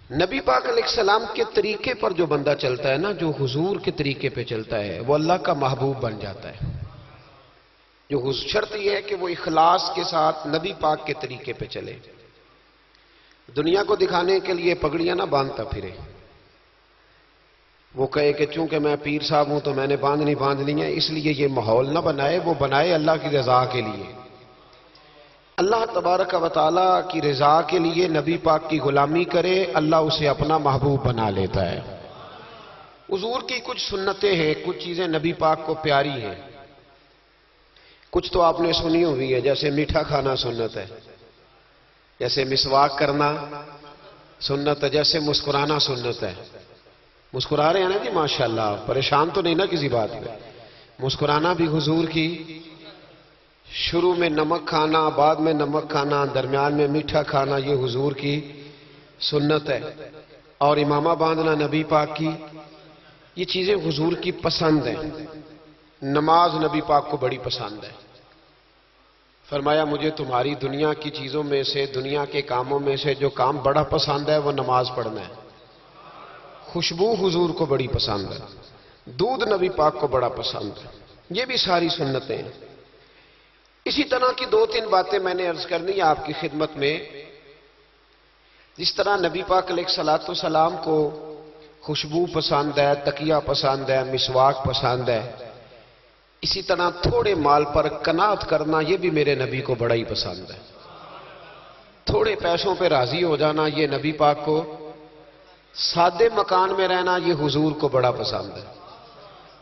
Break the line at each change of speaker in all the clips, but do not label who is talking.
نبی پاک علیہ السلام کے طریقے پر جو بندہ چلتا ہے نا، جو حضور کے طریقے پہ چلتا ہے، وہ اللہ کا محبوب بن جاتا ہے۔ جو شرط یہ ہے کہ وہ اخلاص کے ساتھ نبی پاک کے طریقے پہ چلے، دنیا کو دکھانے کے لیے پگڑیاں نہ باندھتا پھرے، وہ کہے کہ چونکہ میں پیر صاحب ہوں تو میں نے باندھنی ہے، اس لیے یہ ماحول نہ بنائے، وہ بنائے اللہ کی رضا کے لیے۔ اللہ تبارک و تعالیٰ کی رضا کے لیے نبی پاک کی غلامی کرے، اللہ اسے اپنا محبوب بنا لیتا ہے۔ حضور کی کچھ سنتیں ہیں، کچھ چیزیں نبی پاک کو پیاری ہیں، کچھ تو آپ نے سنی ہوئی ہے، جیسے میٹھا کھانا سنت ہے، جیسے مسواک کرنا سنت ہے، جیسے مسکرانا سنت ہے۔ مسکرا رہے ہیں نا جی ماشاءاللہ، پریشان تو نہیں نا کسی بات میں؟ مسکرانا بھی حضور کی، شروع میں نمک کھانا، بعد میں نمک کھانا، درمیان میں میٹھا کھانا، یہ حضور کی سنت ہے۔ اور امامہ باندھنا نبی پاک کی، یہ چیزیں حضور کی پسند ہیں۔ نماز نبی پاک کو بڑی پسند ہے، فرمایا مجھے تمہاری دنیا کی چیزوں میں سے، دنیا کے کاموں میں سے جو کام بڑا پسند ہے وہ نماز پڑھنا ہے۔ خوشبو حضور کو بڑی پسند ہے، دودھ نبی پاک کو بڑا پسند ہے۔ یہ بھی ساری سنتیں ہیں۔ اسی طرح کی دو تین باتیں میں نے عرض کرنی ہے آپ کی خدمت میں۔ جس طرح نبی پاک علیہ السلام کو خوشبو پسند ہے، تکیہ پسند ہے، مسواک پسند ہے، اسی طرح تھوڑے مال پر قناعت کرنا یہ بھی میرے نبی کو بڑا ہی پسند ہے۔ تھوڑے پیسوں پہ راضی ہو جانا یہ نبی پاک کو، سادے مکان میں رہنا یہ حضور کو بڑا پسند ہے،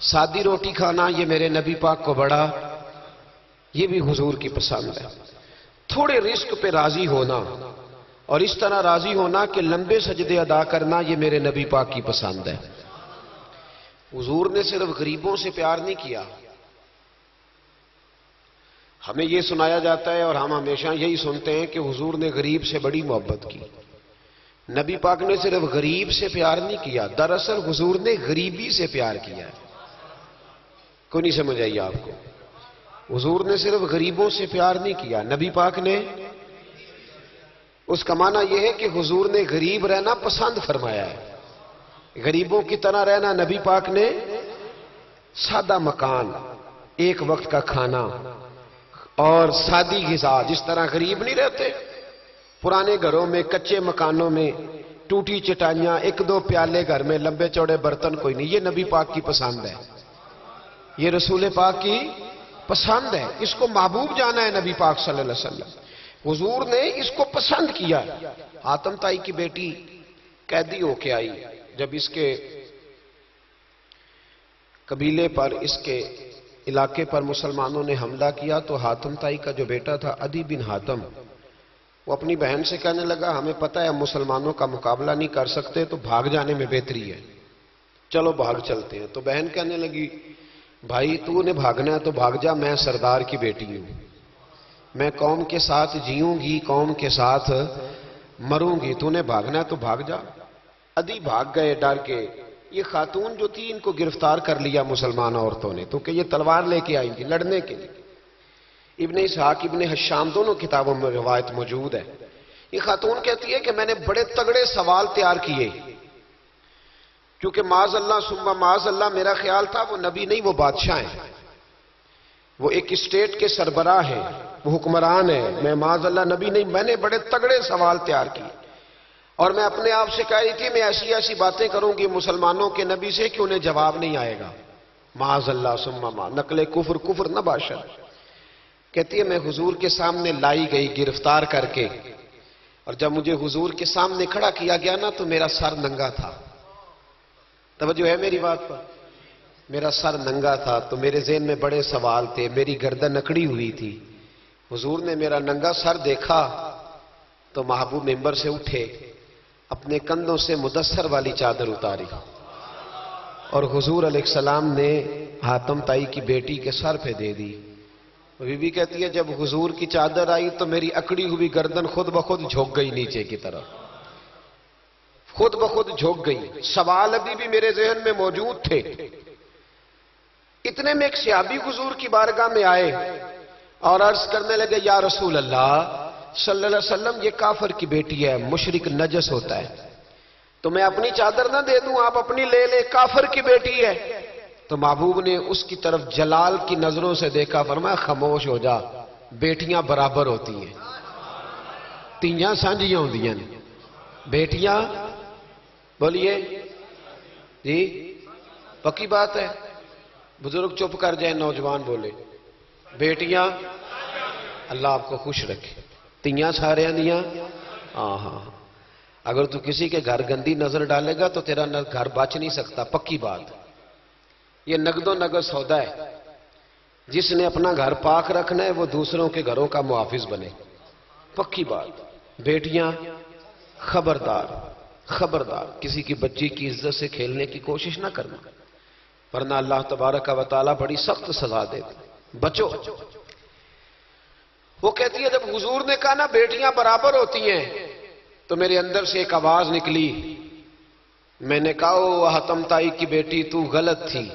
سادی روٹی کھانا یہ میرے نبی پاک کو بڑا، یہ بھی حضور کی پسند ہے۔ تھوڑے رزق پہ راضی ہونا اور اس طرح راضی ہونا کہ لمبے سجدے ادا کرنا یہ میرے نبی پاک کی پسند ہے۔ حضور نے صرف غریبوں سے پیار نہیں کیا، ہمیں یہ سنایا جاتا ہے اور ہم ہمیشہ یہی سنتے ہیں کہ حضور نے غریب سے بڑی محبت کی۔ نبی پاک نے صرف غریب سے پیار نہیں کیا، دراصل حضور نے غریبی سے پیار کیا ہے۔ کوئی نہیں سمجھ آئی آپ کو؟ حضور نے صرف غریبوں سے پیار نہیں کیا، نبی پاک نے، اس کا معنی یہ ہے کہ حضور نے غریب رہنا پسند فرمایا ہے۔ غریبوں کی طرح رہنا نبی پاک نے، سادہ مکان، ایک وقت کا کھانا اور سادی غذا، جس طرح غریب نہیں رہتے پرانے گھروں میں، کچے مکانوں میں، ٹوٹی چٹائیاں، ایک دو پیالے گھر میں، لمبے چوڑے برتن کوئی نہیں، یہ نبی پاک کی پسند ہے، یہ رسول پاک کی پسند ہے۔ اس کو محبوب جانا ہے نبی پاک صلی اللہ علیہ وسلم، حضور نے اس کو پسند کیا۔ حاتم تائی کی بیٹی قیدی ہو کے آئی، جب اس کے قبیلے پر، اس کے علاقے پر مسلمانوں نے حملہ کیا تو حاتم تائی کا جو بیٹا تھا عدی بن حاتم، وہ اپنی بہن سے کہنے لگا ہمیں پتہ ہے ہم مسلمانوں کا مقابلہ نہیں کر سکتے تو بھاگ جانے میں بہتری ہے، چلو بھاگ چلتے ہیں۔ تو بہن کہنے لگی بھائی تو نے بھاگنا ہے تو بھاگ جا، میں سردار کی بیٹی ہوں، میں قوم کے ساتھ جیوں گی، قوم کے ساتھ مروں گی، تو نے بھاگنا ہے تو بھاگ جا۔ عدی بھاگ گئے ڈر کے۔ یہ خاتون جو تھی ان کو گرفتار کر لیا مسلمان عورتوں نے، تو کہ یہ تلوار لے کے آئی تھی لڑنے کے لیے۔ ابن اسحاق ابن حشام دونوں کتابوں میں روایت موجود ہے۔ یہ خاتون کہتی ہے کہ میں نے بڑے تگڑے سوال تیار کیے، کیونکہ معاذ اللہ ثم معاذ اللہ میرا خیال تھا وہ نبی نہیں، وہ بادشاہ ہیں، وہ ایک اسٹیٹ کے سربراہ ہیں، وہ حکمران ہیں، میں معاذ اللہ نبی نہیں۔ میں نے بڑے تگڑے سوال تیار کیے اور میں اپنے آپ سے کہہ رہی تھی میں ایسی ایسی باتیں کروں گی مسلمانوں کے نبی سے کہ انہیں جواب نہیں آئے گا، معاذ اللہ ثم معاذ، نقل کفر، کفر نہ باشد۔ کہتی ہے میں حضور کے سامنے لائی گئی گرفتار کر کے، اور جب مجھے حضور کے سامنے کھڑا کیا گیا نا تو میرا سر ننگا تھا۔ توجہ ہے میری بات پر؟ میرا سر ننگا تھا تو میرے ذہن میں بڑے سوال تھے، میری گردن اکڑی ہوئی تھی۔ حضور نے میرا ننگا سر دیکھا تو محبوب ممبر سے اٹھے، اپنے کندھوں سے مدثر والی چادر اتاری اور حضور علیہ السلام نے حاتم تائی کی بیٹی کے سر پہ دے دی۔ بی بی کہتی ہے جب حضور کی چادر آئی تو میری اکڑی ہوئی گردن خود بخود جھک گئی نیچے کی طرف، خود بخود جھک گئی۔ سوال ابھی بھی میرے ذہن میں موجود تھے۔ اتنے میں ایک صحابی حضور کی بارگاہ میں آئے اور عرض کرنے لگے یا رسول اللہ صلی اللہ علیہ وسلم، یہ کافر کی بیٹی ہے، مشرک نجس ہوتا ہے، تو میں اپنی چادر نہ دے دوں، آپ اپنی لے لے، کافر کی بیٹی ہے۔ تو محبوب نے اس کی طرف جلال کی نظروں سے دیکھا، فرمایا خاموش ہو جا، بیٹیاں برابر ہوتی ہیں، تیاں سانجیاں ہوندیاں نے، بیٹیاں بولیے جی پکی بات ہے، بزرگ چپ کر جائیں، نوجوان بولے بیٹیاں، اللہ آپ کو خوش رکھے، تیاں سارے دیاں، ہاں ہاں، اگر تو کسی کے گھر گندی نظر ڈالے گا تو تیرا گھر بچ نہیں سکتا، پکی بات۔ یہ نقد و نقد سودا ہے، جس نے اپنا گھر پاک رکھنا ہے وہ دوسروں کے گھروں کا محافظ بنے، پکی بات۔ بیٹیاں خبردار خبردار، کسی کی بچی کی عزت سے کھیلنے کی کوشش نہ کرنا، ورنہ اللہ تبارک و تعالیٰ بڑی سخت سزا دیتا، بچو۔ وہ کہتی ہے جب حضور نے کہا نا بیٹیاں برابر ہوتی ہیں تو میرے اندر سے ایک آواز نکلی، میں نے کہا او حاتم تائی کی بیٹی تو غلط تھی،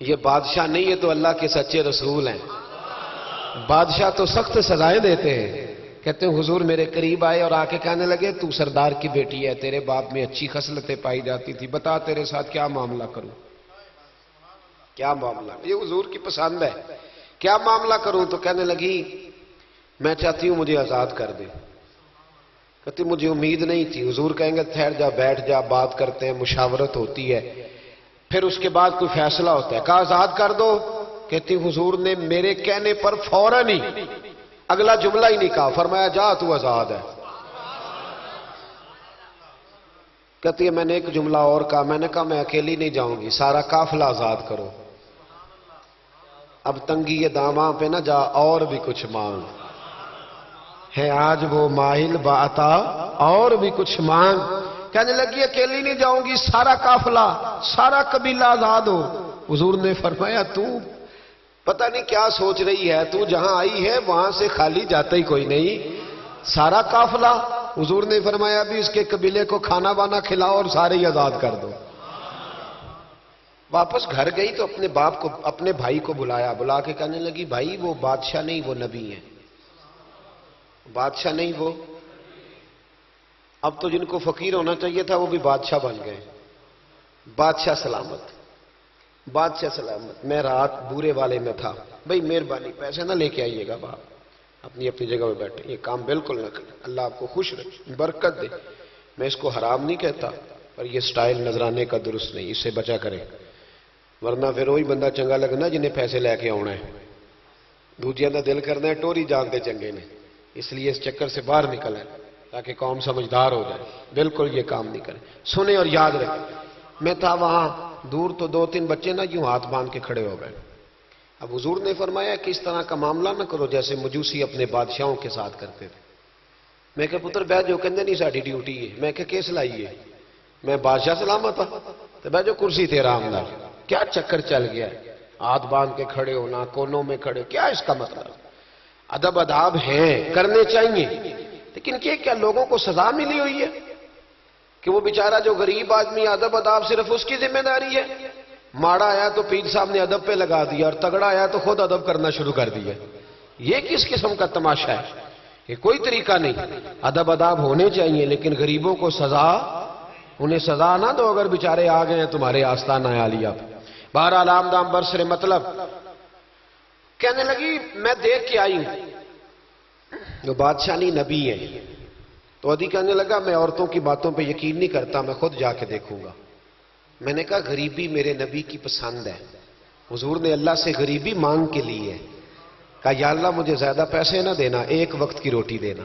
یہ بادشاہ نہیں ہے تو اللہ کے سچے رسول ہیں، بادشاہ تو سخت سزائیں دیتے ہیں۔ کہتے ہیں حضور میرے قریب آئے اور آ کے کہنے لگے تو سردار کی بیٹی ہے، تیرے باپ میں اچھی خصلتیں پائی جاتی تھی، بتا تیرے ساتھ کیا معاملہ کروں، کیا معاملہ، یہ حضور کی پسند ہے، کیا معاملہ کروں؟ تو کہنے لگی میں چاہتی ہوں مجھے آزاد کر دے۔ کہتی مجھے امید نہیں تھی، حضور کہیں گے ٹھہر جا، بیٹھ جا، بات کرتے ہیں، مشاورت ہوتی ہے، پھر اس کے بعد کوئی فیصلہ ہوتا ہے، کہا آزاد کر دو۔ کہتی حضور نے میرے کہنے پر فوراً ہی اگلا جملہ ہی نہیں کہا، فرمایا جا تو آزاد ہے۔ کہتی ہے میں نے ایک جملہ اور کہا، میں نے کہا میں اکیلی نہیں جاؤں گی، سارا قافلہ آزاد کرو، اب تنگی یہ داماں پہ نہ جا، اور بھی کچھ مانگ ہے آج وہ ماہل باتا، اور بھی کچھ مانگ۔ کہنے لگی اکیلی نہیں جاؤں گی، سارا قافلہ سارا قبیلہ آزاد ہو۔ حضور نے فرمایا تو پتہ نہیں کیا سوچ رہی ہے، تو جہاں آئی ہے وہاں سے خالی جاتا ہی کوئی نہیں، سارا قافلہ۔ حضور نے فرمایا بھی اس کے قبیلے کو کھانا بانا کھلاؤ اور سارے ہی آزاد کر دو۔ واپس گھر گئی تو اپنے باپ کو، اپنے بھائی کو بلایا، بلا کے کہنے لگی بھائی وہ بادشاہ نہیں وہ نبی ہیں، بادشاہ نہیں وہ، اب تو جن کو فقیر ہونا چاہیے تھا وہ بھی بادشاہ بن گئے۔ بادشاہ سلامت، بادشاہ سلامت، میں رات بورے والے میں تھا، بھئی مہربانی پیسے نہ لے کے آئیے گا، باپ اپنی اپنی جگہ پہ بیٹھے، یہ کام بالکل نہ کریں، اللہ آپ کو خوش رکھے، برکت دے۔ میں اس کو حرام نہیں کہتا، پر یہ سٹائل نظرانے کا درست نہیں، اس سے بچا کریں، ورنہ پھر وہی بندہ چنگا لگنا جنہیں پیسے لے کے آنا ہے، دوجیاں دا دل کرنا ہے ٹوری جانتے چنگے نے، اس لیے اس چکر سے باہر نکل ہے تاکہ قوم سمجھدار ہو جائے، بالکل یہ کام نہیں کریں، سنیں اور یاد رکھیں۔ میں تھا وہاں دور تو دو تین بچے نا یوں ہاتھ باندھ کے کھڑے ہو گئے۔ اب حضور نے فرمایا کہ اس طرح کا معاملہ نہ کرو جیسے مجوسی اپنے بادشاہوں کے ساتھ کرتے تھے۔ میں کہ پتر بہ جو کہندے نہیں ساڈی ڈیوٹی ہے، میں کہ کیس لائیے، میں بادشاہ سلامت تھا تو بہ جو کرسی تیرا آمدار، کیا چکر چل گیا ہے، ہاتھ باندھ کے کھڑے ہونا، کونوں میں کھڑے، کیا اس کا مطلب؟ ادب اداب ہیں کرنے چاہیے، لیکن کیا لوگوں کو سزا ملی ہوئی ہے کہ وہ بیچارہ جو غریب آدمی ادب اداب صرف اس کی ذمہ داری ہے؟ ماڑا آیا تو پیر صاحب نے ادب پہ لگا دیا اور تگڑا آیا تو خود ادب کرنا شروع کر دیا، یہ کس قسم کا تماشا ہے؟ یہ کوئی طریقہ نہیں، ادب اداب ہونے چاہیے لیکن غریبوں کو سزا، انہیں سزا نہ دو اگر بیچارے آ گئے ہیں تمہارے آستانہ عالیہ۔ بہرحال آمدام برسر مطلب کہنے لگی میں دیکھ کے آئی ہوں، جو بادشاہ نہیں نبی ہے، تو عدی کہنے لگا میں عورتوں کی باتوں پہ یقین نہیں کرتا، میں خود جا کے دیکھوں گا۔ میں نے کہا غریبی میرے نبی کی پسند ہے، حضور نے اللہ سے غریبی مانگ کے لی ہے، کہا یا اللہ مجھے زیادہ پیسے نہ دینا، ایک وقت کی روٹی دینا،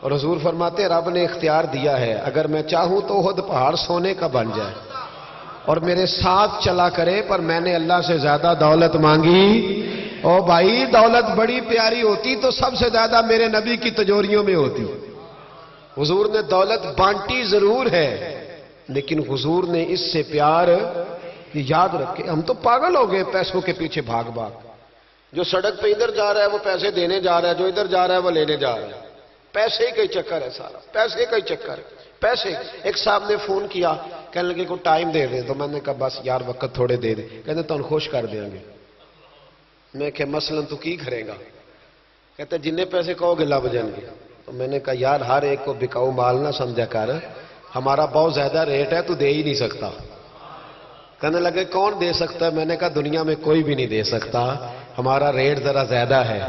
اور حضور فرماتے رب نے اختیار دیا ہے اگر میں چاہوں تو خود پہاڑ سونے کا بن جائے اور میرے ساتھ چلا کرے، پر میں نے اللہ سے زیادہ دولت مانگی، او بھائی دولت بڑی پیاری ہوتی تو سب سے زیادہ میرے نبی کی تجوریوں میں ہوتی۔ حضور نے دولت بانٹی ضرور ہے لیکن حضور نے اس سے پیار، یاد رکھے ہم تو پاگل ہو گئے پیسوں کے پیچھے بھاگ بھاگ، جو سڑک پہ ادھر جا رہا ہے وہ پیسے دینے جا رہا ہے، جو ادھر جا رہا ہے وہ لینے جا رہا ہے، پیسے کا ہی چکر ہے سارا، پیسے کا ہی چکر ہے، پیسے۔ ایک صاحب نے فون کیا کہنے لگے کو ٹائم دے دیں، تو میں نے کہا بس یار وقت تھوڑے دے دیں، کہتے تو خوش کر دیں گے۔ میں کہ مثلاً تو کی کرے گا؟ کہتے جننے پیسے کہو گے لب جائیں گے۔ تو میں نے کہا یار ہر ایک کو بکاؤ مال نہ سمجھا کر، ہمارا بہت زیادہ ریٹ ہے، تو دے ہی نہیں سکتا۔ کہنے لگے کون دے سکتا ہے؟ میں نے کہا دنیا میں کوئی بھی نہیں دے سکتا، ہمارا ریٹ ذرا زیادہ ہے۔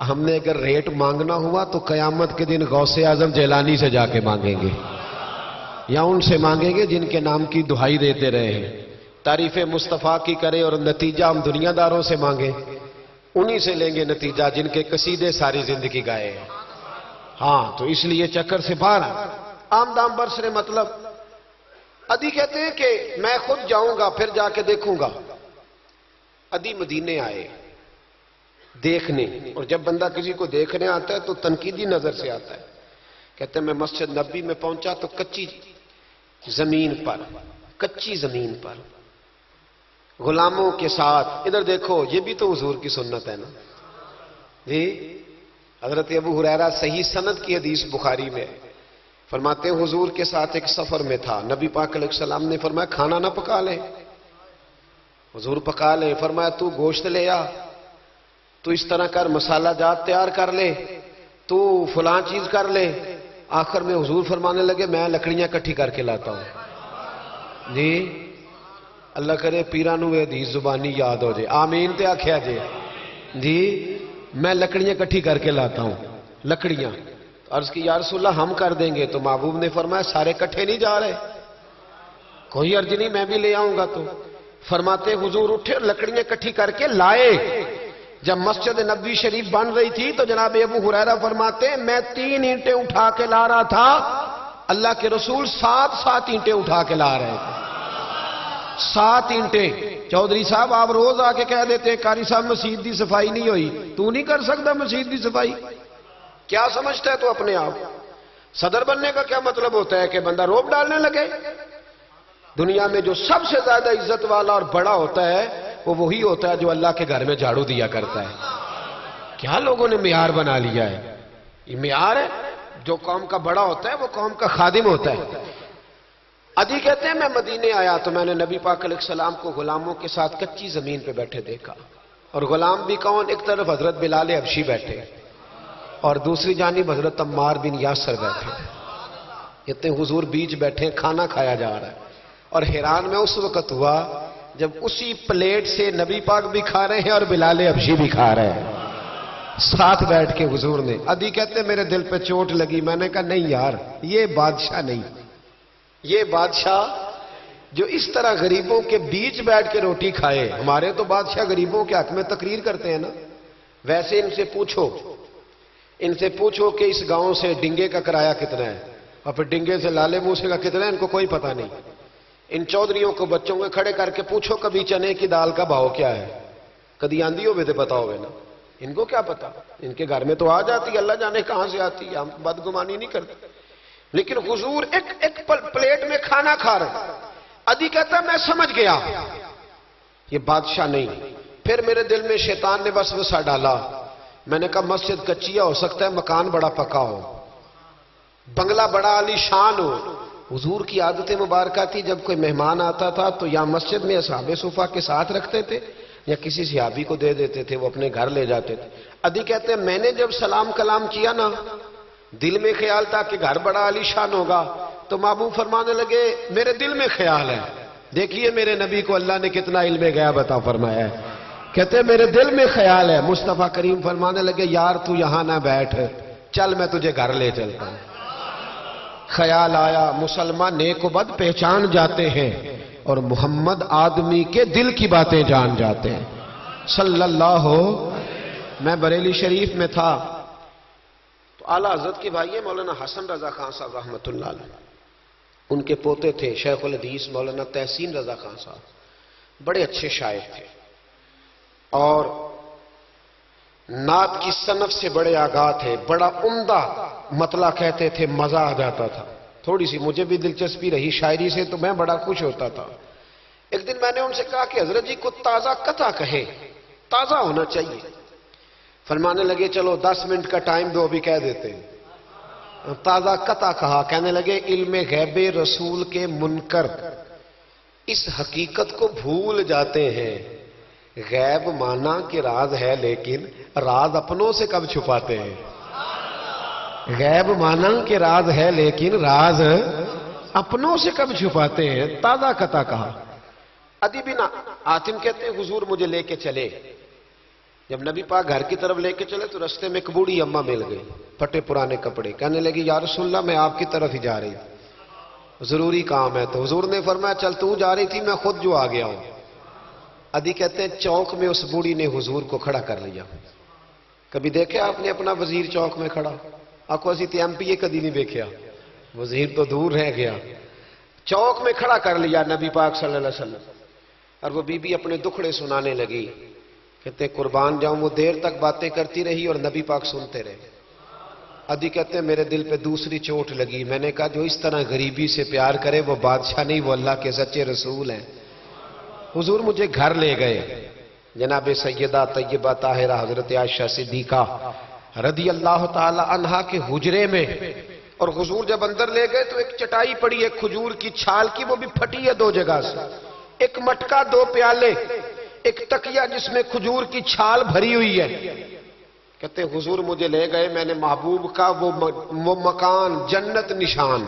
ہم نے اگر ریٹ مانگنا ہوا تو قیامت کے دن غوث اعظم جیلانی سے جا کے مانگیں گے، یا ان سے مانگیں گے جن کے نام کی دہائی دیتے رہے ہیں، تعریف مصطفیٰ کی کرے اور نتیجہ ہم دنیا داروں سے مانگیں، انہی سے لیں گے نتیجہ جن کے قصیدے ساری زندگی گائے ہیں۔ ہاں تو اس لیے چکر سے باہر عام دام برسرے مطلب ادی کہتے ہیں کہ میں خود جاؤں گا پھر جا کے دیکھوں گا۔ ادی مدینے آئے دیکھنے، اور جب بندہ کسی کو دیکھنے آتا ہے تو تنقیدی نظر سے آتا ہے۔ کہتے ہیں میں مسجد نبی میں پہنچا تو کچی زمین پر غلاموں کے ساتھ، ادھر دیکھو یہ بھی تو حضور کی سنت ہے نا جی۔ حضرت ابو ہریرہ صحیح سند کی حدیث بخاری میں فرماتے ہیں حضور کے ساتھ ایک سفر میں تھا، نبی پاک علیہ السلام نے فرمایا کھانا نہ پکا لے، حضور پکا لے، فرمایا تو گوشت لے آ، تو اس طرح کر، مسالہ جات تیار کر لے، تو فلاں چیز کر لے۔ آخر میں حضور فرمانے لگے میں لکڑیاں کٹھی کر کے لاتا ہوں جی۔ اللہ کرے پیرانو یہ حدیث زبانی یاد ہو جائے، آمین تے آکھیا جی۔ میں لکڑیاں کٹھی کر کے لاتا ہوں، لکڑیاں۔ عرض کی یا رسول اللہ ہم کر دیں گے، تو محبوب نے فرمایا سارے کٹھے نہیں جا رہے، کوئی عرض نہیں میں بھی لے آؤں گا۔ تو فرماتے حضور اٹھے اور لکڑیاں کٹھی کر کے لائے۔ جب مسجد نبوی شریف بن رہی تھی تو جناب ابو ہریرہ فرماتے ہیں میں 3 اینٹیں اٹھا کے لا رہا تھا، اللہ کے رسول 7 اینٹیں اٹھا کے لا رہے تھے، 7 اینٹیں۔ چودھری صاحب آپ روز آ کے کہہ دیتے قاری صاحب مسجد دی صفائی نہیں ہوئی، تو نہیں کر سکتا مسجد دی صفائی؟ کیا سمجھتا ہے تو اپنے آپ؟ صدر بننے کا کیا مطلب ہوتا ہے کہ بندہ روب ڈالنے لگے؟ دنیا میں جو سب سے زیادہ عزت والا اور بڑا ہوتا ہے وہ وہی ہوتا ہے جو اللہ کے گھر میں جھاڑو دیا کرتا ہے۔ کیا لوگوں نے معیار بنا لیا ہے؟ یہ معیار ہے، جو قوم کا بڑا ہوتا ہے وہ قوم کا خادم ہوتا ہے۔ ادی کہتے ہیں میں مدینے آیا تو میں نے نبی پاک علیہ السلام کو غلاموں کے ساتھ کچی زمین پہ بیٹھے دیکھا، اور غلام بھی کون؟ ایک طرف حضرت بلال حبشی بیٹھے اور دوسری جانب حضرت عمار بن یاسر بیٹھے۔ کہتے ہیں حضور بیچ بیٹھے، کھانا کھایا جا رہا ہے، اور حیران میں اس وقت ہوا جب اسی پلیٹ سے نبی پاک بھی کھا رہے ہیں اور بلال حبشی بھی کھا رہے ہیں ساتھ بیٹھ کے حضور نے۔ ادی کہتے ہیں میرے دل پہ چوٹ لگی، میں نے کہا نہیں یار یہ بادشاہ نہیں، یہ بادشاہ جو اس طرح غریبوں کے بیچ بیٹھ کے روٹی کھائے۔ ہمارے تو بادشاہ غریبوں کے حق میں تقریر کرتے ہیں نا۔ ویسے ان سے پوچھو کہ اس گاؤں سے ڈنگے کا کرایہ کتنا ہے، اور پھر ڈنگے سے لالے موسے کا کتنا ہے، ان کو کوئی پتہ نہیں۔ ان چودھریوں کو بچوں کو کھڑے کر کے پوچھو کبھی چنے کی دال کا بھاؤ کیا ہے، کدی آندھی ہوئے تو پتا ہوئے نا، ان کو کیا پتا؟ ان کے گھر میں تو آ جاتی، اللہ جانے کہاں سے آتی ہے، ہم بدگمانی نہیں کرتے۔ لیکن حضور ایک پلیٹ میں کھانا کھا رہے۔ ادی کہتا میں سمجھ گیا یہ بادشاہ نہیں۔ پھر میرے دل میں شیطان نے وسوسہ ڈالا، میں نے کہا مسجد کچیا ہو سکتا ہے، مکان بڑا پکا ہو، بنگلہ بڑا عالی شان ہو۔ حضور کی عادت مبارکہ تھی جب کوئی مہمان آتا تھا تو یا مسجد میں اصحاب صفہ کے ساتھ رکھتے تھے یا کسی صحابی کو دے دیتے تھے، وہ اپنے گھر لے جاتے تھے۔ ادی کہتے ہیں میں نے جب سلام کلام کیا نا، دل میں خیال تھا کہ گھر بڑا عالی شان ہوگا، تو محبوب فرمانے لگے میرے دل میں خیال ہے، دیکھیے میرے نبی کو اللہ نے کتنا علم غیب عطا فرمایا ہے۔ کہتے ہیں میرے دل میں خیال ہے، مصطفیٰ کریم فرمانے لگے یار تو یہاں نہ بیٹھ، چل میں تجھے گھر لے چلتا ہوں۔ خیال آیا مسلمان نیک و بد پہچان جاتے ہیں، اور محمد آدمی کے دل کی باتیں جان جاتے ہیں صلی اللہ ہو۔ میں بریلی شریف میں تھا تو اعلیٰ حضرت کے بھائی مولانا حسن رضا خان صاحب رحمۃ اللہ علیہ، ان کے پوتے تھے شیخ الحدیث مولانا تحسین رضا خان صاحب، بڑے اچھے شاعر تھے اور نعت کی صنف سے بڑے آگاہ تھے، بڑا عمدہ مطلع کہتے تھے، مزہ آ جاتا تھا۔ تھوڑی سی مجھے بھی دلچسپی رہی شاعری سے تو میں بڑا خوش ہوتا تھا۔ ایک دن میں نے ان سے کہا کہ حضرت جی کو تازہ قطع کہے، تازہ ہونا چاہیے۔ فرمانے لگے چلو 10 منٹ کا ٹائم دو، ابھی کہہ دیتے ہیں۔ تازہ قطع کہا، کہنے لگے علم غیب رسول کے منکر اس حقیقت کو بھول جاتے ہیں، غیب مانا کہ راز ہے لیکن راز اپنوں سے کب چھپاتے ہیں۔ غیب مانا کہ راز ہے لیکن راز اپنوں سے کب چھپاتے ہیں؟ تازہ قطع کہا۔ عدی بن حاتم کہتے ہیں حضور مجھے لے کے چلے، جب نبی پاک گھر کی طرف لے کے چلے تو رستے میں ایک بوڑھی اماں مل گئی، پھٹے پرانے کپڑے، کہنے لگی یا رسول اللہ میں آپ کی طرف ہی جا رہی تھی، ضروری کام ہے۔ تو حضور نے فرمایا چل تو جا رہی تھی، میں خود جو آ گیا ہوں۔ عدی کہتے ہیں چوک میں اس بوڑھی نے حضور کو کھڑا کر لیا۔ کبھی دیکھے آپ نے اپنا وزیر چوک میں کھڑا؟ آپ کو اسی ایم پی کدی نہیں دیکھا، وزیر تو دور رہ گیا۔ چوک میں کھڑا کر لیا نبی پاک صلی اللہ علیہ وسلم، اور وہ بی بی اپنے دکھڑے سنانے لگی۔ کہتے قربان جاؤں وہ دیر تک باتیں کرتی رہی اور نبی پاک سنتے رہے۔ عدی کہتے ہیں میرے دل پہ دوسری چوٹ لگی، میں نے کہا جو اس طرح غریبی سے پیار کرے وہ بادشاہ نہیں، وہ اللہ کے سچے رسول ہیں۔ حضور مجھے گھر لے گئے، جناب سیدہ طیبہ طاہرہ حضرت عائشہ صدیقہ رضی اللہ تعالی عنہا کے حجرے میں، اور حضور جب اندر لے گئے تو ایک چٹائی پڑی ہے کھجور کی چھال کی، وہ بھی پھٹی ہے 2 جگہ سے، ایک مٹکا 2 پیالے، ایک تکیہ جس میں کھجور کی چھال بھری ہوئی ہے۔ کہتے حضور مجھے لے گئے، میں نے محبوب کا وہ مکان جنت نشان،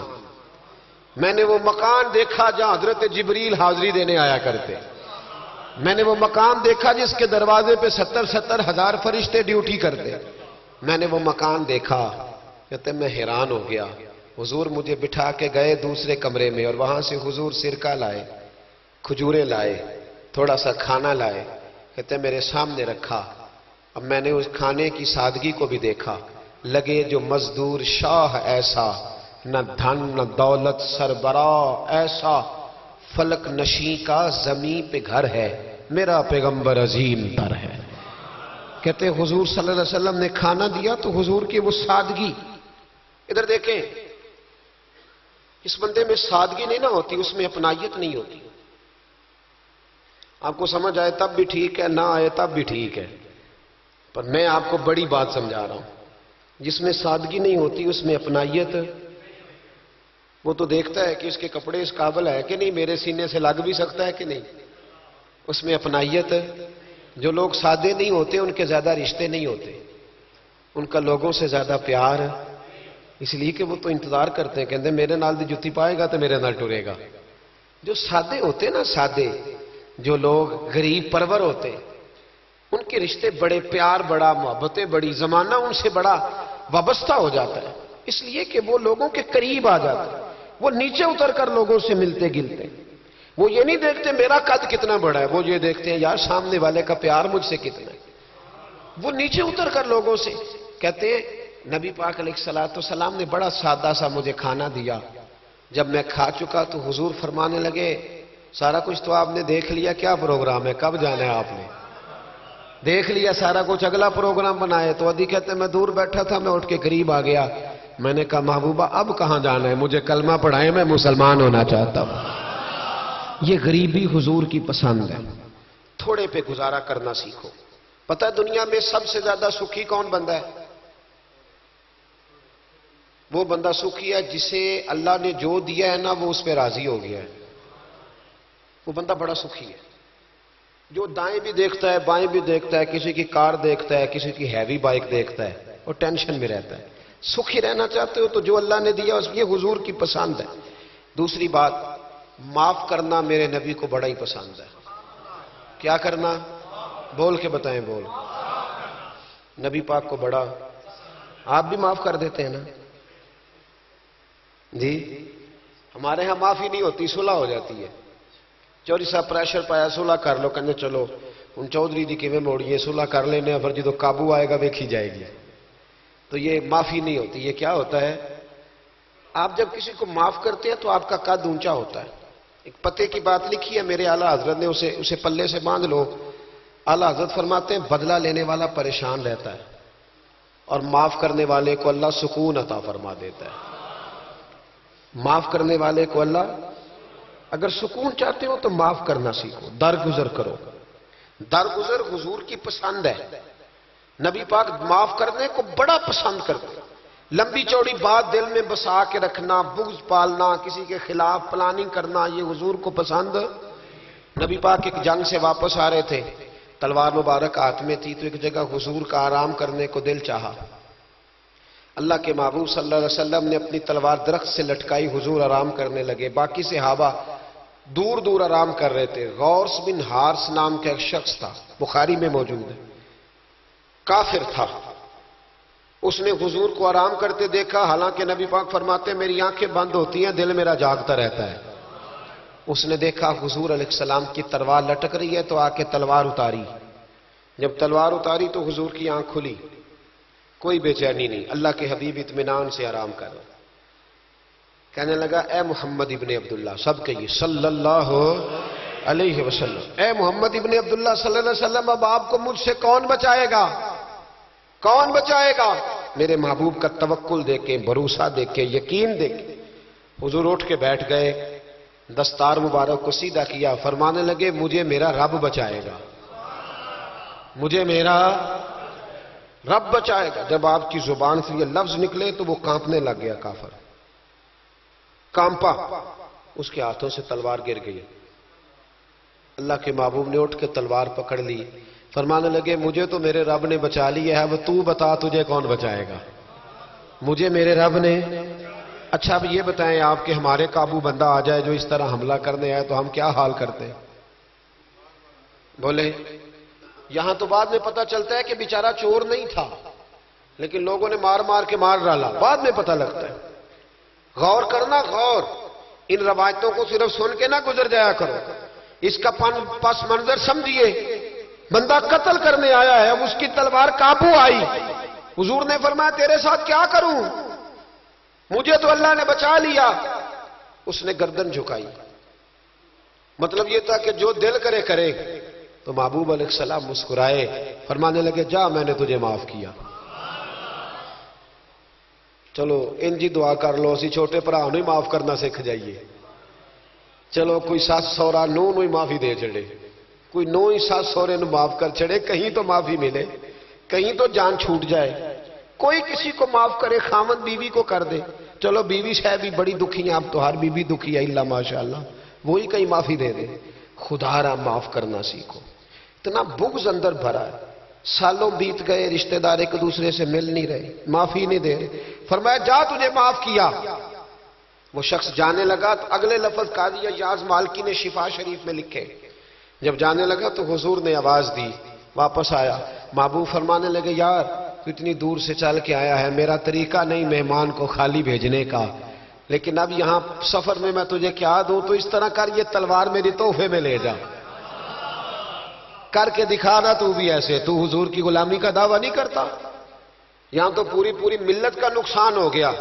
میں نے وہ مکان دیکھا جہاں حضرت جبریل حاضری دینے آیا کرتے، میں نے وہ مکان دیکھا جس کے دروازے پہ 70 ہزار فرشتے ڈیوٹی کرتے، میں نے وہ مکان دیکھا۔ کہتے میں حیران ہو گیا۔ حضور مجھے بٹھا کے گئے دوسرے کمرے میں، اور وہاں سے حضور سرکہ لائے، کھجوریں لائے، تھوڑا سا کھانا لائے، کہتے میرے سامنے رکھا۔ اب میں نے اس کھانے کی سادگی کو بھی دیکھا، لگے جو مزدور شاہ ایسا، نہ دھن نہ دولت سربراہ ایسا، فلک نشیں کا زمین پہ گھر ہے، میرا پیغمبر عظیم تر ہے۔ کہتے حضور صلی اللہ علیہ وسلم نے کھانا دیا تو حضور کی وہ سادگی، ادھر دیکھیں اس بندے میں سادگی نہیں نہ ہوتی، اس میں اپنائیت نہیں ہوتی۔ آپ کو سمجھ آئے تب بھی ٹھیک ہے، نہ آئے تب بھی ٹھیک ہے، پر میں آپ کو بڑی بات سمجھا رہا ہوں۔ جس میں سادگی نہیں ہوتی اس میں اپنائیت، وہ تو دیکھتا ہے کہ اس کے کپڑے اس قابل ہے کہ نہیں، میرے سینے سے لگ بھی سکتا ہے کہ نہیں، اس میں اپنائیت۔ جو لوگ سادے نہیں ہوتے ان کے زیادہ رشتے نہیں ہوتے، ان کا لوگوں سے زیادہ پیار، اس لیے کہ وہ تو انتظار کرتے ہیں، کہتے ہیں میرے نال دی جتی پائے گا تو میرے نال ٹرے گا۔ جو سادے ہوتے نا، سادے جو لوگ غریب پرور ہوتے، ان کے رشتے بڑے پیار، بڑا محبتیں بڑی، زمانہ ان سے بڑا وابستہ ہو جاتا ہے، اس لیے کہ وہ لوگوں کے قریب آ جاتا ہے، وہ نیچے اتر کر لوگوں سے ملتے گلتے، وہ یہ نہیں دیکھتے میرا قد کتنا بڑا ہے، وہ یہ دیکھتے ہیں یار سامنے والے کا پیار مجھ سے کتنا ہے۔ وہ نیچے اتر کر لوگوں سے کہتے ہیں نبی پاک علیہ السلام نے بڑا سادہ سا مجھے کھانا دیا، جب میں کھا چکا تو حضور فرمانے لگے سارا کچھ تو آپ نے دیکھ لیا، کیا پروگرام ہے، کب جانا ہے؟ آپ نے دیکھ لیا سارا کچھ، اگلا پروگرام بنائے۔ تو عدی کہتے میں دور بیٹھا تھا، میں اٹھ کے قریب آ گیا، میں نے کہا محبوبہ اب کہاں جانا ہے، مجھے کلمہ پڑھائے، میں مسلمان ہونا چاہتا ہوں۔ یہ غریبی حضور کی پسند ہے، تھوڑے پہ گزارا کرنا سیکھو۔ پتہ ہے دنیا میں سب سے زیادہ سکھی کون بندہ ہے؟ وہ بندہ سکھی ہے جسے اللہ نے جو دیا ہے نا وہ اس پہ راضی ہو گیا ہے، وہ بندہ بڑا سکھی ہے۔ جو دائیں بھی دیکھتا ہے بائیں بھی دیکھتا ہے، کسی کی کار دیکھتا ہے، کسی کی ہیوی بائک دیکھتا ہے، وہ ٹینشن میں رہتا ہے۔ سکھی رہنا چاہتے ہو تو جو اللہ نے دیا اس یہ حضور کی پسند ہے۔ دوسری بات، معاف کرنا میرے نبی کو بڑا ہی پسند ہے۔ کیا کرنا؟ بول کے بتائیں، بول۔ نبی پاک کو بڑا، آپ بھی معاف کر دیتے ہیں نا جی؟ ہمارے ہاں معافی نہیں ہوتی، صلح ہو جاتی ہے۔ چودھری صاحب پریشر پایا صلح کر لو، کہنے چلو ان چودھری دی کیویں موڑیے، صلح کر لینے، پھر جدو قابو آئے گا ویکھی جائے گی۔ تو یہ معافی نہیں ہوتی۔ یہ کیا ہوتا ہے؟ آپ جب کسی کو معاف کرتے ہیں تو آپ کا قد اونچا ہوتا ہے۔ ایک پتے کی بات لکھی ہے میرے اعلیٰ حضرت نے، اسے پلے سے باندھ لو۔ اعلیٰ حضرت فرماتے ہیں بدلہ لینے والا پریشان رہتا ہے اور معاف کرنے والے کو اللہ سکون عطا فرما دیتا ہے۔ معاف کرنے والے کو اللہ، اگر سکون چاہتے ہو تو معاف کرنا سیکھو، درگزر کرو۔ درگزر حضور کی پسند ہے، نبی پاک معاف کرنے کو بڑا پسند کرتے ہیں۔ لمبی چوڑی بات دل میں بسا کے رکھنا، بغض پالنا، کسی کے خلاف پلاننگ کرنا، یہ حضور کو پسند۔ نبی پاک ایک جنگ سے واپس آ رہے تھے، تلوار مبارک ہاتھ میں تھی، تو ایک جگہ حضور کا آرام کرنے کو دل چاہا۔ اللہ کے محبوب صلی اللہ علیہ وسلم نے اپنی تلوار درخت سے لٹکائی، حضور آرام کرنے لگے، باقی صحابہ دور دور آرام کر رہے تھے۔ غوث بن حارث نام کا ایک شخص تھا، بخاری میں موجود ہے، کافر تھا۔ اس نے حضور کو آرام کرتے دیکھا، حالانکہ نبی پاک فرماتے ہیں میری آنکھیں بند ہوتی ہیں، دل میرا جاگتا رہتا ہے۔ اس نے دیکھا حضور علیہ السلام کی تلوار لٹک رہی ہے تو آ کے تلوار اتاری۔ جب تلوار اتاری تو حضور کی آنکھ کھلی، کوئی بے چینی نہیں، اللہ کے حبیب اطمینان سے آرام کر رہے۔ کہنے لگا اے محمد ابن عبداللہ، سب کہیے صلی اللہ علیہ وسلم، اے محمد ابن عبداللہ صلی اللہ علیہ وسلم، اب آپ کو مجھ سے کون بچائے گا؟ کون بچائے گا؟ میرے محبوب کا توکل دیکھیں، بھروسہ دیکھیں، یقین دیکھیں۔ حضور اٹھ کے بیٹھ گئے، دستار مبارک کو سیدھا کیا، فرمانے لگے مجھے میرا رب بچائے گا، مجھے میرا رب بچائے گا۔ جب آپ کی زبان سے یہ لفظ نکلے تو وہ کانپنے لگ گیا، کافر کانپا، اس کے ہاتھوں سے تلوار گر گئی۔ اللہ کے محبوب نے اٹھ کے تلوار پکڑ لی، فرمانے لگے مجھے تو میرے رب نے بچا لیا ہے، وہ تو بتا تجھے کون بچائے گا؟ مجھے میرے رب نے۔ اچھا اب یہ بتائیں آپ کہ ہمارے قابو بندہ آ جائے جو اس طرح حملہ کرنے آئے تو ہم کیا حال کرتے؟ بولے یہاں تو بعد میں پتہ چلتا ہے کہ بیچارہ چور نہیں تھا، لیکن لوگوں نے مار مار کے مار ڈالا، بعد میں پتہ لگتا ہے۔ غور کرنا، غور، ان روایتوں کو صرف سن کے نہ گزر جایا کرو، اس کا پس منظر سمجھیے۔ بندہ قتل کرنے آیا ہے، اب اس کی تلوار قابو آئی، حضور نے فرمایا تیرے ساتھ کیا کروں، مجھے تو اللہ نے بچا لیا۔ اس نے گردن جھکائی، مطلب یہ تھا کہ جو دل کرے کرے۔ تو محبوب علیہ السلام مسکرائے، فرمانے لگے جا میں نے تجھے معاف کیا۔ چلو انجی دعا کر لو، اسی چھوٹے بھرا نوں ہی معاف کرنا سکھ جائیے۔ چلو کوئی ساس سورا نو ہی معافی دے چڑے، کوئی نو ہی ساس سورے نو معاف کر چڑے، کہیں تو معافی ملے، کہیں تو جان چھوٹ جائے۔ کوئی کسی کو معاف کرے، خامد بیوی کو کر دے، چلو بیوی شاید بھی بڑی دکھی ہیں، اب تو ہر بیوی دکھی ہے اللہ ماشاءاللہ، وہی کہیں معافی دے دے۔ خدا را معاف کرنا سیکھو۔ اتنا بغض اندر بھرا ہے، سالوں بیت گئے، رشتہ دار ایک دوسرے سے مل نہیں رہے، معافی نہیں دے رہے۔ فرمایا جا تجھے معاف کیا۔ وہ شخص جانے لگا تو اگلے لفظ قاضی ایاز مالکی نے شفا شریف میں لکھے، جب جانے لگا تو حضور نے آواز دی، واپس آیا، محبوب فرمانے لگے یار تو اتنی دور سے چل کے آیا ہے، میرا طریقہ نہیں مہمان کو خالی بھیجنے کا، لیکن اب یہاں سفر میں میں تجھے کیا دوں، تو اس طرح کر یہ تلوار میری تحفے میں لے جا، کر کے دکھا نا تو بھی ایسے، تو حضور کی غلامی کا دعویٰ نہیں کرتا۔ یہاں تو پوری ملت کا نقصان ہو گیا،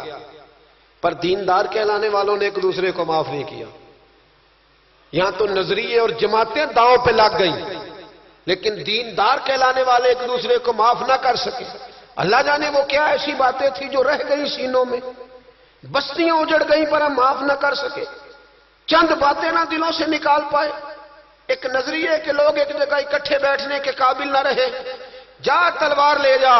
پر دیندار کہلانے والوں نے ایک دوسرے کو معاف نہیں کیا۔ یہاں تو نظریے اور جماعتیں داؤں پہ لگ گئیں، لیکن دیندار کہلانے والے ایک دوسرے کو معاف نہ کر سکے۔ اللہ جانے وہ کیا ایسی باتیں تھی جو رہ گئی سینوں میں، بستیاں اجڑ گئیں پر ہم معاف نہ کر سکے، چند باتیں نہ دلوں سے نکال پائے، ایک نظریے کہ لوگ ایک جگہ اکٹھے بیٹھنے کے قابل نہ رہے، جا تلوار لے جا۔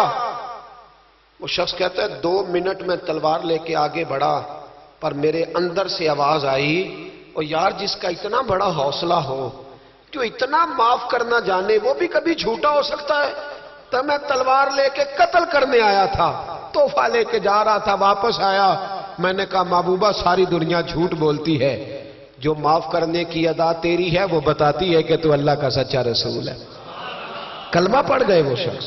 وہ شخص کہتا ہے 2 منٹ میں تلوار لے کے آگے بڑھا، پر میرے اندر سے آواز آئی، اور یار جس کا اتنا بڑا حوصلہ ہو، جو اتنا معاف کرنا جانے، وہ بھی کبھی جھوٹا ہو سکتا ہے؟ تو میں تلوار لے کے قتل کرنے آیا تھا، تحفہ لے کے جا رہا تھا، واپس آیا، میں نے کہا محبوبہ ساری دنیا جھوٹ بولتی ہے، جو معاف کرنے کی ادا تیری ہے وہ بتاتی ہے کہ تو اللہ کا سچا رسول ہے۔ کلمہ پڑھ گئے وہ شخص،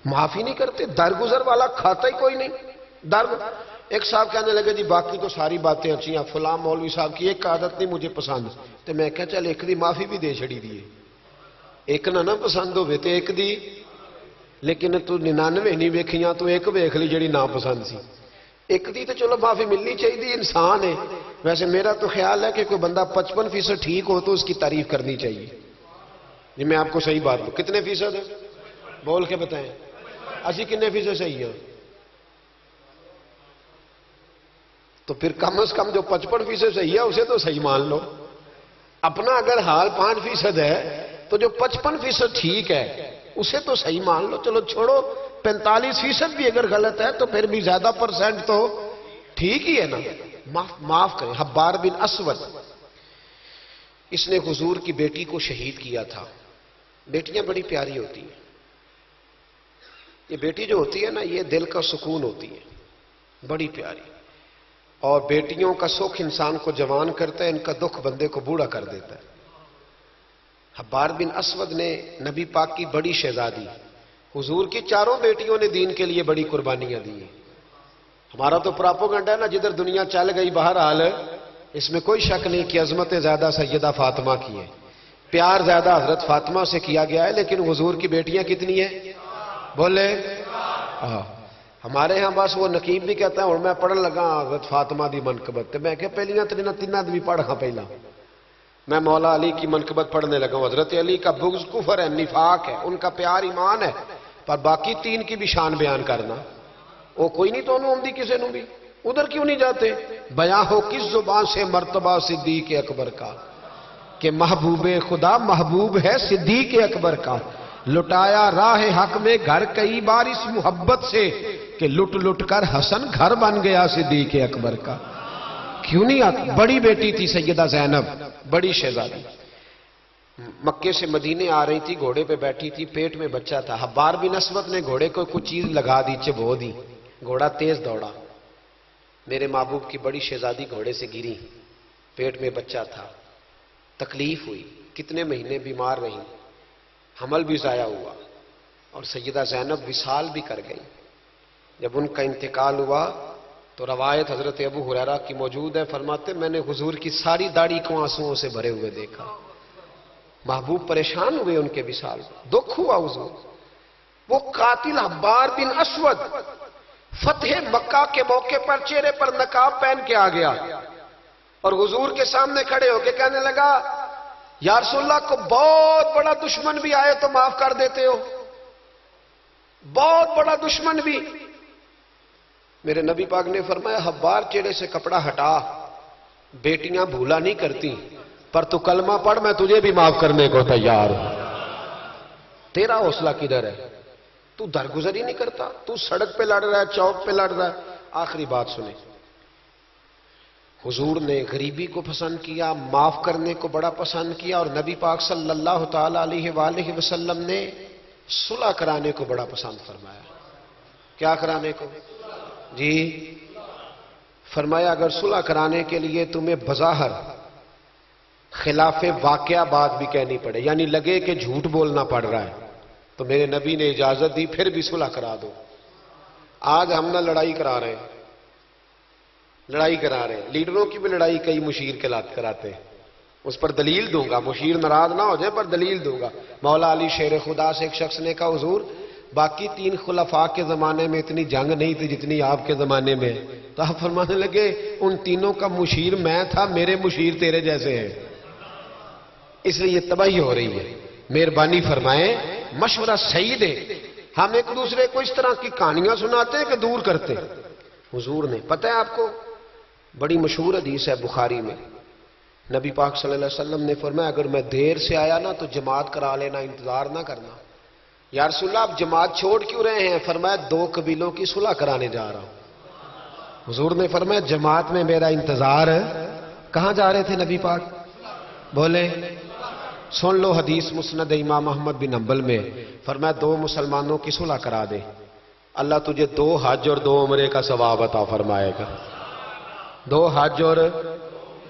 معافی نہیں کرتے، درگزر والا کھاتا ہی کوئی نہیں۔ ایک صاحب کہنے لگے جی باقی تو ساری باتیں اچھی ہیں، فلاں مولوی صاحب کی ایک عادت نہیں مجھے پسند، تو میں کہا چل ایک دی معافی بھی دے چھڑی دیے، ایک نہ پسند ہوئے تو ایک دی، لیکن تو 99 نہیں ویکھیاں تو ایک ویکھ لی جڑی نا پسند سی، ایک دی تو چلو معافی ملنی چاہیے، انسان ہے۔ ویسے میرا تو خیال ہے کہ کوئی بندہ 55% ٹھیک ہو تو اس کی تعریف کرنی چاہیے۔ جی میں آپ کو صحیح بات بولوں، کتنے فیصد ہے بول کے بتائیں، اسی کتنے فیصد صحیح ہے؟ تو پھر کم از کم جو 55% صحیح ہے اسے تو صحیح مان لو۔ اپنا اگر حال 5% ہے تو جو 55% ٹھیک ہے اسے تو صحیح مان لو۔ چلو چھوڑو 45% بھی اگر غلط ہے تو پھر بھی زیادہ پرسنٹ تو ٹھیک ہی ہے نا، معاف کریں۔ حبار بن اسود، اس نے حضور کی بیٹی کو شہید کیا تھا۔ بیٹیاں بڑی پیاری ہوتی ہیں، یہ بیٹی جو ہوتی ہے نا یہ دل کا سکون ہوتی ہے۔ بڑی پیاری. اور بیٹیوں کا سکھ انسان کو جوان کرتا ہے، ان کا دکھ بندے کو بوڑھا کر دیتا ہے. حبار بن اسود نے نبی پاک کی بڑی شہزادی، حضور کی چاروں بیٹیوں نے دین کے لیے بڑی قربانیاں دی ہیں. ہمارا تو پراپوگنڈا ہے نا، جدھر دنیا چل گئی بہرحال اس میں کوئی شک نہیں کہ عظمت زیادہ سیدہ فاطمہ کی ہے، پیار زیادہ حضرت فاطمہ سے کیا گیا ہے. لیکن حضور کی بیٹیاں کتنی ہیں بولے؟ ہمارے ہاں بس وہ نقیب بھی کہتا ہے اور میں پڑھن لگا حضرت فاطمہ دی منقبت، تو میں کہ پہلیاں تیناں بھی پڑھ ہاں. پہلا میں مولا علی کی منقبت پڑھنے لگا ہوں. حضرت علی کا بغض کفر ہے، نفاق ہے، ان کا پیار ایمان ہے، پر باقی تین کی بھی شان بیان کرنا وہ کوئی نہیں تو انہوں کسی نو بھی ادھر کیوں نہیں جاتے؟ بیاں ہو کس زبان سے مرتبہ صدیق اکبر کا کہ محبوب خدا محبوب ہے صدیق اکبر کا. لٹایا راہ حق میں گھر کئی بار اس محبت سے کہ لٹ لٹ کر حسن گھر بن گیا صدیق اکبر کا. کیوں نہیں آتی؟ بڑی بیٹی تھی سیدہ زینب، بڑی شہزادی، مکے سے مدینے آ رہی تھی، گھوڑے پہ بیٹھی تھی، پیٹ میں بچہ تھا. حبار بن اسود نے گھوڑے کو کچھ چیز لگا دی، چبو دی، گھوڑا تیز دوڑا. میرے محبوب کی بڑی شہزادی گھوڑے سے گری، پیٹ میں بچہ تھا، تکلیف ہوئی، کتنے مہینے بیمار رہی، حمل بھی ضائع ہوا، اور سیدہ زینب وصال بھی کر گئی. جب ان کا انتقال ہوا تو روایت حضرت ابو ہریرہ کی موجود ہے، فرماتے میں نے حضور کی ساری داڑھی کو آنسوؤں سے بھرے ہوئے دیکھا. محبوب پریشان ہوئے ان کے وصال، دکھ ہوا حضور. وہ قاتل حبار بن اسود فتح مکہ کے موقع پر چہرے پر نقاب پہن کے آ گیا اور حضور کے سامنے کھڑے ہو کے کہنے لگا یا رسول اللہ کو بہت بڑا دشمن بھی آئے تو معاف کر دیتے ہو، بہت بڑا دشمن بھی. میرے نبی پاک نے فرمایا حبار چہرے سے کپڑا ہٹا، بیٹیاں بھولا نہیں کرتی، پر تو کلمہ پڑھ میں تجھے بھی معاف کرنے کو تیار ہوں. تیرا حوصلہ کدھر ہے؟ تو درگزر ہی نہیں کرتا، تو سڑک پہ لڑ رہا ہے، چوک پہ لڑ رہا ہے. آخری بات سنیں، حضور نے غریبی کو پسند کیا، معاف کرنے کو بڑا پسند کیا، اور نبی پاک صلی اللہ تعالی علیہ وآلہ وسلم نے صلح کرانے کو بڑا پسند فرمایا. کیا کرانے کو؟ جی فرمایا اگر صلح کرانے کے لیے تمہیں بظاہر خلاف واقعہ بات بھی کہنی پڑے، یعنی لگے کہ جھوٹ بولنا پڑ رہا ہے، تو میرے نبی نے اجازت دی پھر بھی صلح کرا دو. آج ہم نہ لڑائی کرا رہے ہیں، لڑائی کرا رہے ہیں، لیڈروں کی بھی لڑائی کئی مشیر کے لات کراتے ہیں. اس پر دلیل دوں گا، مشیر ناراض نہ ہو جائے پر دلیل دوں گا. مولا علی شیر خدا سے ایک شخص نے کہا حضور باقی تین خلفاء کے زمانے میں اتنی جنگ نہیں تھی جتنی آپ کے زمانے میں. تو آپ فرمانے لگے ان تینوں کا مشیر میں تھا، میرے مشیر تیرے جیسے ہیں، اس لیے یہ تباہی ہو رہی ہے. مہربانی فرمائیں، مشورہ صحیح دے. ہم ایک دوسرے کو اس طرح کی کہانیاں سناتے ہیں کہ دور کرتے. حضور نے پتہ ہے آپ کو بڑی مشہور حدیث ہے بخاری میں، نبی پاک صلی اللہ علیہ وسلم نے فرمایا اگر میں دیر سے آیا نا تو جماعت کرا لینا، انتظار نہ کرنا. یا رسول اللہ آپ جماعت چھوڑ کیوں رہے ہیں؟ فرمایا دو قبیلوں کی صلح کرانے جا رہا ہوں. حضور نے فرمایا جماعت میں میرا انتظار ہے. کہاں جا رہے تھے نبی پاک؟ بولے سن لو حدیث مسند امام احمد بن حنبل میں، فرمایا دو مسلمانوں کی صلح کرا دے، اللہ تجھے 2 حج اور 2 عمرے کا ثواب عطا فرمائے گا. 2 حج اور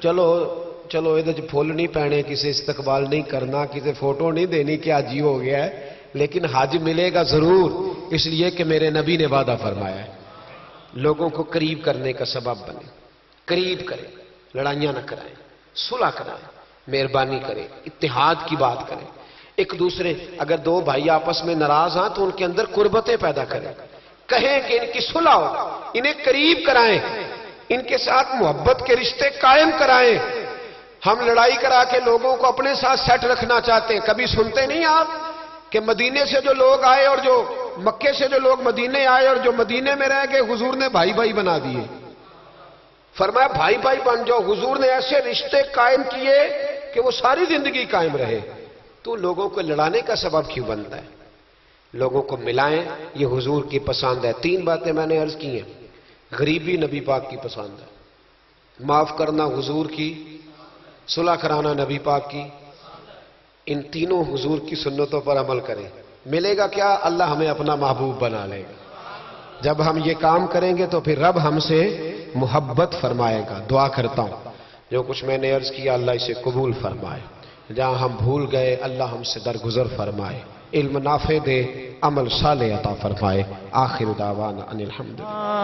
چلو ادھر پھول نہیں پہنے، کسی استقبال نہیں کرنا، کسی فوٹو نہیں دینی کہ حج ہی ہو گیا ہے، لیکن حج ملے گا ضرور، اس لیے کہ میرے نبی نے وعدہ فرمایا ہے. لوگوں کو قریب کرنے کا سبب بنے، قریب کریں، لڑائیاں نہ کرائیں، صلح کرائیں، مہربانی کریں، اتحاد کی بات کریں. ایک دوسرے اگر 2 بھائی آپس میں ناراض ہیں تو ان کے اندر قربتیں پیدا کریں، کہیں کہ ان کی صلح ہو، انہیں قریب کرائیں، ان کے ساتھ محبت کے رشتے قائم کرائیں. ہم لڑائی کرا کے لوگوں کو اپنے ساتھ سیٹ رکھنا چاہتے ہیں. کبھی سنتے نہیں آپ کہ مدینے سے جو لوگ آئے اور جو مکے سے جو لوگ مدینے آئے اور جو مدینے میں رہ گئے حضور نے بھائی بھائی بنا دیے. فرمایا بھائی بھائی بن جاؤ. حضور نے ایسے رشتے قائم کیے کہ وہ ساری زندگی قائم رہے. تو لوگوں کو لڑانے کا سبب کیوں بنتا ہے؟ لوگوں کو ملائیں، یہ حضور کی پسند ہے. 3 باتیں میں نے عرض کی ہیں. غریبی نبی پاک کی پسند ہے، معاف کرنا حضور کی، صلح کرانا نبی پاک کی. ان تینوں حضور کی سنتوں پر عمل کریں، ملے گا کیا؟ اللہ ہمیں اپنا محبوب بنا لے گا. جب ہم یہ کام کریں گے تو پھر رب ہم سے محبت فرمائے گا. دعا کرتا ہوں جو کچھ میں نے عرض کیا اللہ اسے قبول فرمائے. جہاں ہم بھول گئے اللہ ہم سے درگزر فرمائے. علم نافع دے، عمل صالح عطا فرمائے. آخر دعوانا ان الحمدللہ.